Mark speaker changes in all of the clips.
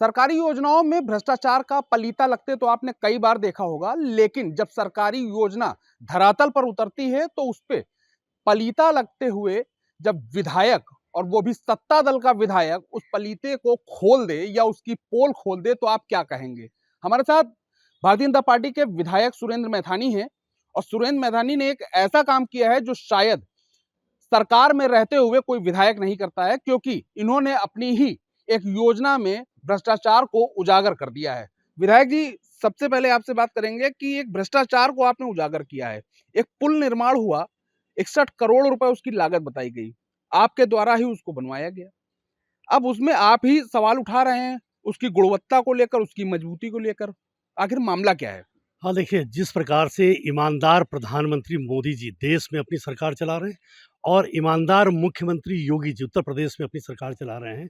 Speaker 1: सरकारी योजनाओं में भ्रष्टाचार का पलीता लगते तो आपने कई बार देखा होगा, लेकिन जब सरकारी योजना धरातल पर उतरती है तो उस पे पलीता लगते हुए जब विधायक, और वो भी सत्ता दल का विधायक, उस पलीते को खोल दे या उसकी पोल खोल दे तो आप क्या कहेंगे? हमारे साथ भारतीय जनता पार्टी के विधायक सुरेंद्र मैथानी हैं, और सुरेंद्र मैथानी ने एक ऐसा काम किया है जो शायद सरकार में रहते हुए कोई विधायक नहीं करता है, क्योंकि इन्होंने अपनी ही एक योजना में भ्रष्टाचार को उजागर कर दिया है। विधायक जी, सबसे पहले आपसे बात करेंगे कि एक भ्रष्टाचार को आपने उजागर किया है। एक पुल निर्माण हुआ, 61 करोड़ रुपए उसकी लागत बताई गई। आपके द्वारा ही उसको बनवाया गया। अब उसमें आप ही सवाल उठा रहे हैं, उसकी गुणवत्ता को लेकर, उसकी मजबूती को लेकर। आखिर मामला क्या है?
Speaker 2: हाँ, देखिए, जिस प्रकार से ईमानदार प्रधानमंत्री मोदी जी देश में अपनी सरकार चला रहे हैं और ईमानदार मुख्यमंत्री योगी जी उत्तर प्रदेश में अपनी सरकार चला रहे हैं,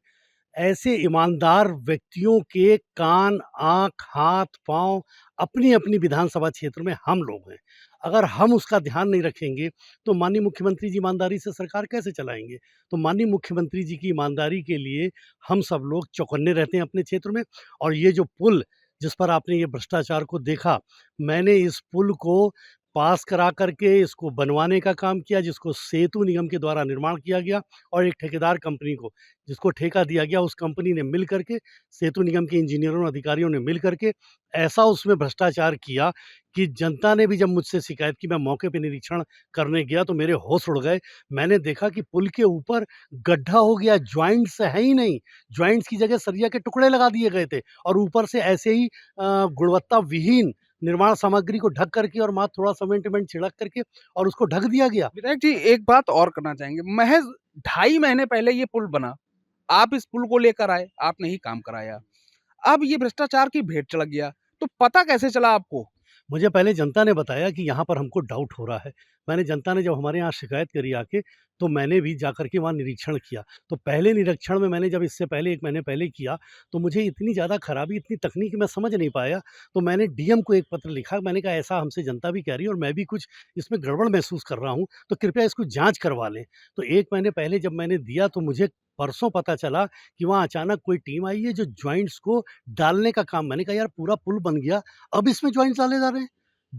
Speaker 2: ऐसे ईमानदार व्यक्तियों के कान, आँख, हाथ, पाँव अपनी-अपनी विधानसभा क्षेत्र में हम लोग हैं। अगर हम उसका ध्यान नहीं रखेंगे, तो माननीय मुख्यमंत्री जी ईमानदारी से सरकार कैसे चलाएँगे? तो माननीय मुख्यमंत्री जी की ईमानदारी के लिए हम सब लोग चौकन्ने रहते हैं अपने क्षेत्र में। और ये जो पुल जिस पर आपने ये भ्रष्टाचार को देखा, मैंने इस पुल को पास करा कर के इसको बनवाने का काम किया, जिसको सेतु निगम के द्वारा निर्माण किया गया, और एक ठेकेदार कंपनी को जिसको ठेका दिया गया, उस कंपनी ने मिल कर के, सेतु निगम के इंजीनियरों और अधिकारियों ने मिल कर के ऐसा उसमें भ्रष्टाचार किया कि जनता ने भी जब मुझसे शिकायत की, मैं मौके पे निरीक्षण करने गया तो मेरे होश उड़ गए। मैंने देखा कि पुल के ऊपर गड्ढा हो गया, जॉइंट्स है ही नहीं। जॉइंट्स की जगह सरिया के टुकड़े लगा दिए गए थे, और ऊपर से ऐसे ही गुणवत्ता विहीन निर्माण सामग्री को ढक करके और मात्र थोड़ा सीमेंट-विमेंट छिड़क करके और उसको ढक दिया गया।
Speaker 1: विधायक जी, एक बात और करना चाहेंगे। महज़ 2.5 महीने पहले ये पुल बना। आप इस पुल को लेकर आए, आपने ही काम कराया। अब ये भ्रष्टाचार की भेंट चढ़ गया, तो पता कैसे चला आपको?
Speaker 2: मुझे पहले जनता ने बताया कि यहाँ पर हमको डाउट हो रहा है। मैंने जनता ने जब हमारे यहाँ शिकायत करी आके, तो मैंने भी जाकर के वहाँ निरीक्षण किया। तो पहले निरीक्षण में मैंने जब इससे पहले 1 महीने पहले किया, तो मुझे इतनी ज़्यादा खराबी, इतनी तकनीकी मैं समझ नहीं पाया। तो मैंने डीएम को एक पत्र लिखा। मैंने कहा ऐसा हमसे जनता भी कह रही है और मैं भी कुछ इसमें गड़बड़ महसूस कर रहा हूँ, तो कृपया इसको जाँच करवा लें। तो 1 महीने पहले जब मैंने दिया, तो मुझे परसों पता चला कि वहाँ अचानक कोई टीम आई है जो जॉइंट्स को डालने का काम। मैंने कहा यार, पूरा पुल बन गया, अब इसमें जॉइंट्स डाले जा रहे हैं।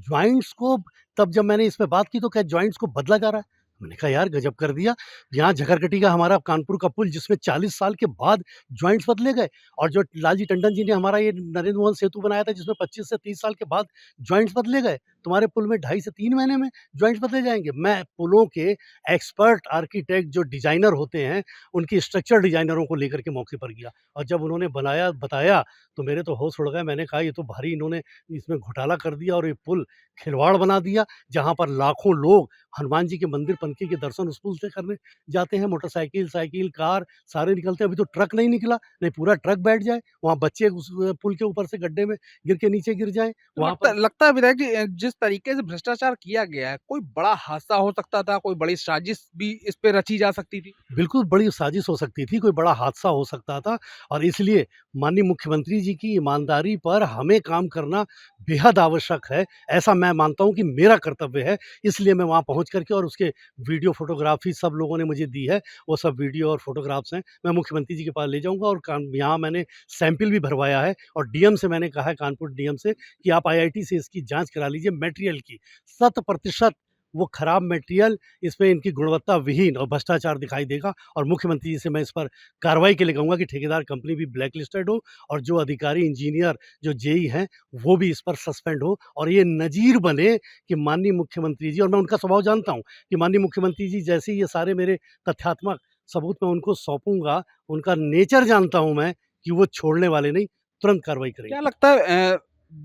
Speaker 2: जॉइंट्स को तब जब मैंने इस पे बात की, तो क्या जॉइंट्स को बदला जा रहा है? मैंने कहा यार, गज़ब कर दिया। यहाँ झकरकटी का हमारा कानपुर का पुल, जिसमें 40 साल के बाद जॉइंट्स बदले गए, और जो लालजी टंडन जी ने हमारा ये नरेंद्र मोहन सेतु बनाया था, जिसमें 25 से 30 साल के बाद जॉइंट्स बदले गए, तुम्हारे पुल में 2.5 से 3 महीने में जॉइंट्स बदले जाएँगे। मैं पुलों के एक्सपर्ट आर्किटेक्ट जो डिज़ाइनर होते हैं, उनकी स्ट्रक्चर डिज़ाइनरों को लेकर के मौके पर गया, और जब उन्होंने बनाया बताया, तो मेरे तो होश उड़ गए। मैंने कहा ये तो भारी इन्होंने इसमें घोटाला कर दिया और ये पुल खिलवाड़ बना दिया, जहाँ पर लाखों लोग हनुमान जी के मंदिर पनकी के दर्शन उस पुल से करने जाते हैं। मोटरसाइकिल, साइकिल, कार सारे निकलते हैं। अभी तो ट्रक नहीं निकला, नहीं पूरा ट्रक बैठ जाए, वहाँ बच्चे उस पुल के ऊपर से गड्ढे में गिर के नीचे गिर जाएँ,
Speaker 1: तो
Speaker 2: वहाँ
Speaker 1: लगता
Speaker 2: पर।
Speaker 1: लगता है विधायक जी, जिस तरीके से भ्रष्टाचार किया गया है, कोई बड़ा हादसा हो सकता था, कोई बड़ी साजिश भी इस पे रची जा सकती थी।
Speaker 2: बिल्कुल बड़ी साजिश हो सकती थी, कोई बड़ा हादसा हो सकता था, और इसलिए माननीय मुख्यमंत्री जी की ईमानदारी पर हमें काम करना बेहद आवश्यक है। ऐसा मैं मानता हूँ कि मेरा कर्तव्य है, इसलिए मैं वहाँ पहुँच कर के, और उसके वीडियो फ़ोटोग्राफ़ी सब लोगों ने मुझे दी है, वो सब वीडियो और फ़ोटोग्राफ्स हैं। मैं मुख्यमंत्री जी के पास ले जाऊँगा, और काम यहाँ मैंने सैंपल भी भरवाया है, और डीएम से मैंने कहा है, कानपुर डीएम से, कि आप आईआईटी से इसकी जाँच करा लीजिए मटेरियल की। शत प्रतिशत वो खराब मटेरियल, इसमें इनकी गुणवत्ता विहीन और भ्रष्टाचार दिखाई देगा, और मुख्यमंत्री जी से मैं इस पर कार्रवाई के लिए कहूँगा कि ठेकेदार कंपनी भी ब्लैक लिस्टेड हो, और जो अधिकारी, इंजीनियर, जो जेई हैं, वो भी इस पर सस्पेंड हो, और ये नज़ीर बने कि माननीय मुख्यमंत्री जी, और मैं उनका स्वभाव जानता हूँ कि माननीय मुख्यमंत्री जी जैसे ही ये सारे मेरे तथ्यात्मक सबूत मैं उनको सौंपूँगा, उनका नेचर जानता हूँ मैं कि वो छोड़ने वाले नहीं, तुरंत कार्रवाई
Speaker 1: क्या
Speaker 2: करेंगे।
Speaker 1: लगता है,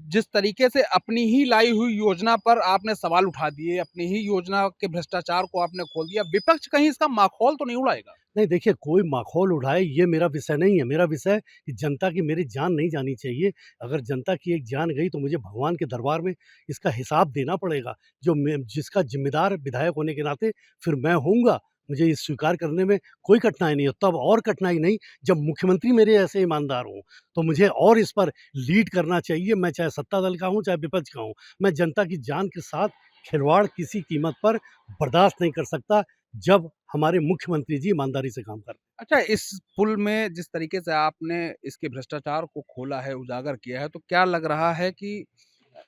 Speaker 1: जिस तरीके से अपनी ही लाई हुई योजना पर आपने सवाल उठा दिए, अपनी ही योजना के भ्रष्टाचार को आपने खोल दिया, विपक्ष कहीं इसका माखौल तो नहीं उड़ाएगा?
Speaker 2: नहीं, देखिए, कोई माखौल उड़ाए ये मेरा विषय नहीं है। मेरा विषय कि जनता की मेरी जान नहीं जानी चाहिए। अगर जनता की एक जान गई, तो मुझे भगवान के दरबार में इसका हिसाब देना पड़ेगा। जो मैं जिसका ज़िम्मेदार विधायक होने के नाते फिर मैं होऊँगा। मुझे ये स्वीकार करने में कोई कठिनाई नहीं है। तब और कठिनाई नहीं, जब मुख्यमंत्री मेरे ऐसे ईमानदार हों, तो मुझे और इस पर लीड करना चाहिए। मैं चाहे सत्ता दल का हूँ, चाहे विपक्ष का हूँ। मैं जनता की जान के साथ खिलवाड़ किसी कीमत पर बर्दाश्त नहीं कर सकता। जब हमारे मुख्यमंत्री जी ईमानदारी से काम कर रहे हैं।
Speaker 1: अच्छा, इस पुल में जिस तरीके से आपने इसके भ्रष्टाचार को खोला है, उजागर किया है, तो क्या लग रहा है कि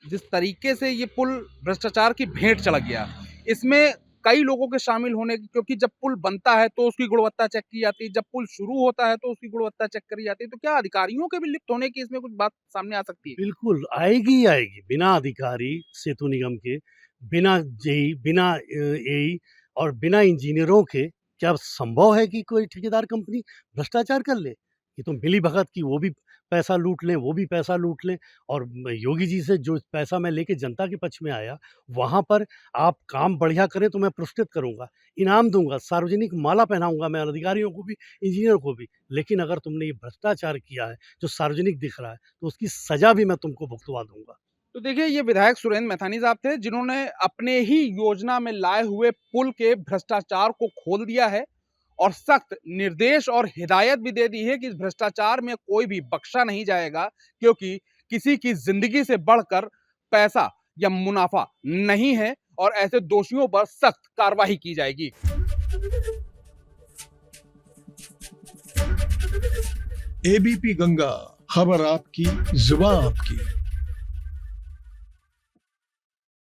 Speaker 1: जिस तरीके से ये पुल भ्रष्टाचार की भेंट चढ़ गया, इसमें कई लोगों के शामिल होने की, क्योंकि जब पुल बनता है तो उसकी गुणवत्ता चेक की जाती है, जब पुल शुरू होता है तो उसकी गुणवत्ता चेक करी जाती है, तो क्या अधिकारियों के भी लिप्त होने की इसमें कुछ बात सामने आ सकती है?
Speaker 2: बिल्कुल, आएगी ही आएगी। बिना अधिकारी सेतु निगम के, बिना जेई, बिना एई और बिना इंजीनियरों के क्या संभव है कि कोई ठेकेदार कंपनी भ्रष्टाचार कर ले? ये तो मिलीभगत की वो भी पैसा लूट लें, वो भी पैसा लूट लें और योगी जी से जो पैसा मैं लेके जनता के पक्ष में आया, वहाँ पर आप काम बढ़िया करें तो मैं पुरस्कृत करूँगा, इनाम दूँगा, सार्वजनिक माला पहनाऊँगा मैं अधिकारियों को भी, इंजीनियर को भी। लेकिन अगर तुमने ये भ्रष्टाचार किया है, जो सार्वजनिक दिख रहा है, तो उसकी सज़ा भी मैं तुमको भुगतवा दूँगा।
Speaker 1: तो देखिए, ये विधायक सुरेंद्र मैथानी साहब थे, जिन्होंने अपने ही योजना में लाए हुए पुल के भ्रष्टाचार को खोल दिया है और सख्त निर्देश और हिदायत भी दे दी है कि इस भ्रष्टाचार में कोई भी बख्शा नहीं जाएगा, क्योंकि किसी की जिंदगी से बढ़कर पैसा या मुनाफा नहीं है और ऐसे दोषियों पर सख्त कार्रवाई की जाएगी।
Speaker 3: एबीपी गंगा, खबर आपकी, जुबान आपकी।